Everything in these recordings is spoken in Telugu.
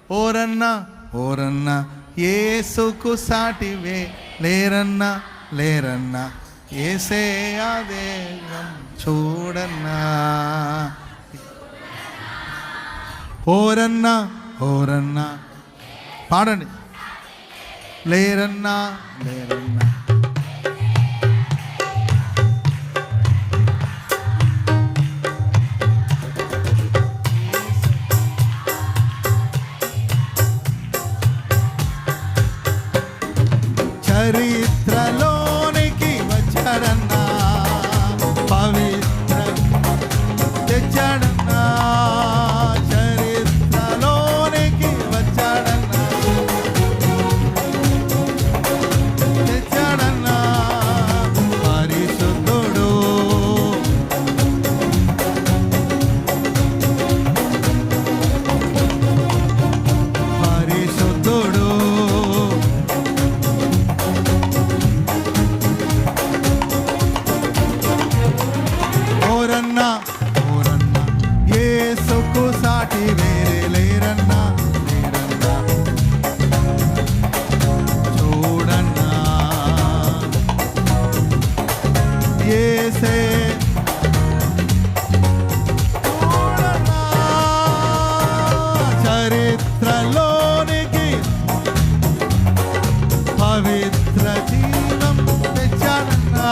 ఓరన్నా ఓరన్నా యేసుకు సాటివే లేరన్నా లేరన్నా యేసే ఆ దేవం చూడన్నా. ఓరన్నా ఓరన్నా పాడండి. లేరన్నా లేరన్నా చరిత్రలోనికి వచ్చాడన్నా, పవిత్ర తెచ్చాడన్నా. చరిత్రలోనికి వచ్చాడన్నా, తెచ్చాడన్నా. పరిశుద్ధుడు పరిశుద్ధుడు ఓరన్నా ఓరన్నా యేసుకు సాటి వేరే లేరన్నా లేరన్నా చూడన్నా. యేసే చూడన్నా. చరిత్రలోనికి పవిత్ర జీవం తెచ్చాడన్నా.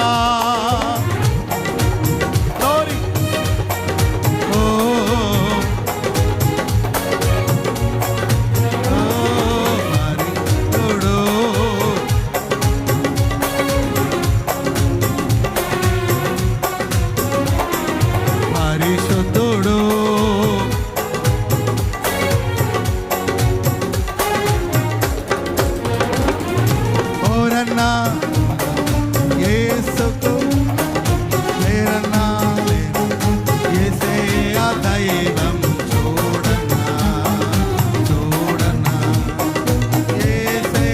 పరిశుద్ధుడు ఓరన్నా యేసుకు లేరన్నా యేసే ఆ దైవం చూడన్నా చూడన్నా. యేసే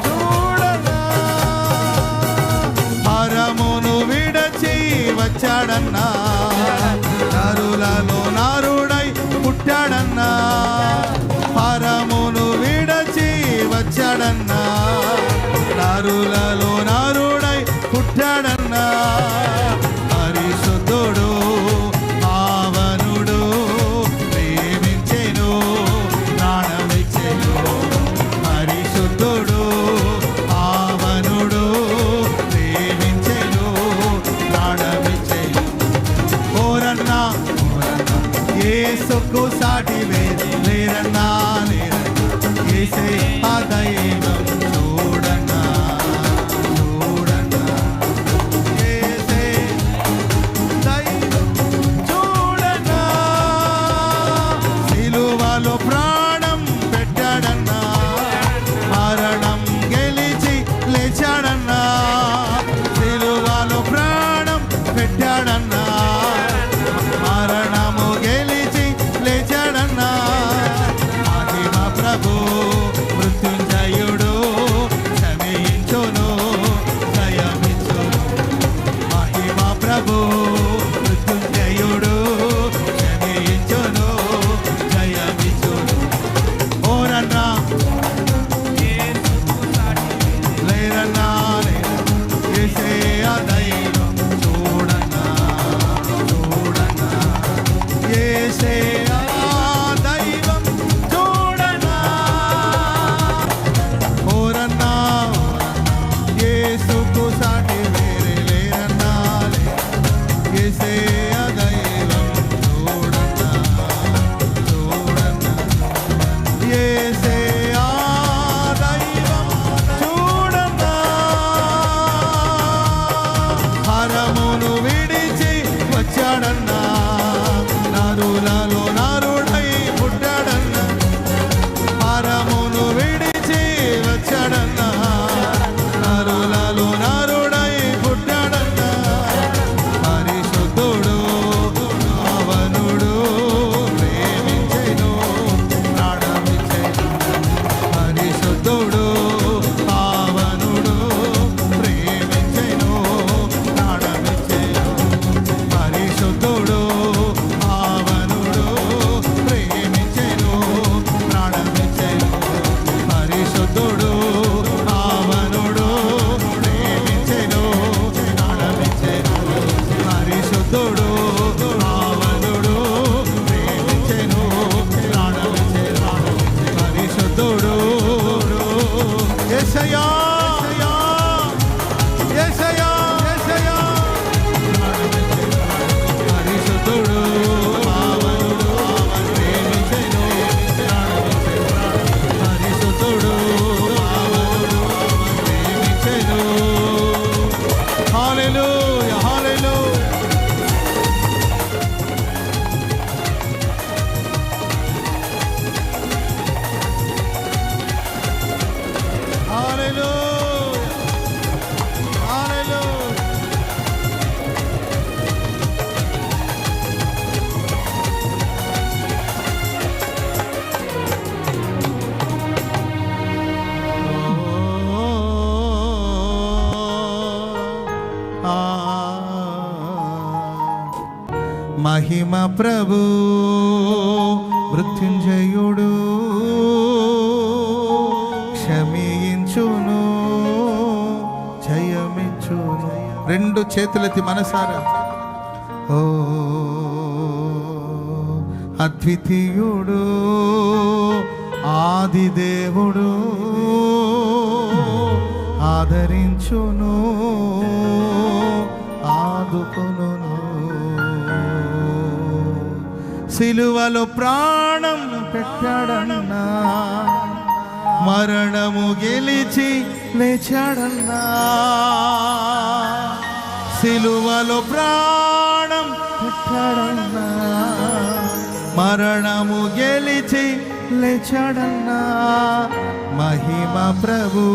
చూడన్నా. పరమును విడచి వచ్చాడన్నా, నరులలో నారుడై పుట్టాడన్నా. పరమును విడచి వచ్చాడన్నా, నరులలో నారుడై పుట్టాడన్నా. పరిశుద్ధుడు పావనుడు ప్రేమించెను ప్రాణమిచ్చెను. పరిశుద్ధుడు పావనుడు ప్రేమించెను ప్రాణమిచ్చెను. ఓరన్నా ఓరన్నా యేసుకు సాటి వేరే లేరన్నా లేరన్నా యేసే ఆ దైవం చూడన్నా చూడన్నా. యేసే దైవం చూడన్నా. సిలువలో ప్రాణం పెట్టాడన్నా, మరణం గెలిచి లేచాడన్నా. సిలువలో ప్రాణం పెట్టాడన్నా, మరణము గెలిచి లేచాడన్నా. మహిమ ప్రభు మహిమ ప్రభు మృత్యుంజయుడు క్షమించును జయమించును. రెండు చేతులెత్తి మనసారా ఓ అద్వితీయుడు ఆది దేవుడు ఆదరించును ఆదుకును. సిలువలో ప్రాణం పెట్టాడన్నా మరణము గెలిచి లేచాడన్నా. సిలువలో ప్రాణం పెట్టాడన్నా మరణము గెలిచి లేచాడన్నా. మహిమ ప్రభు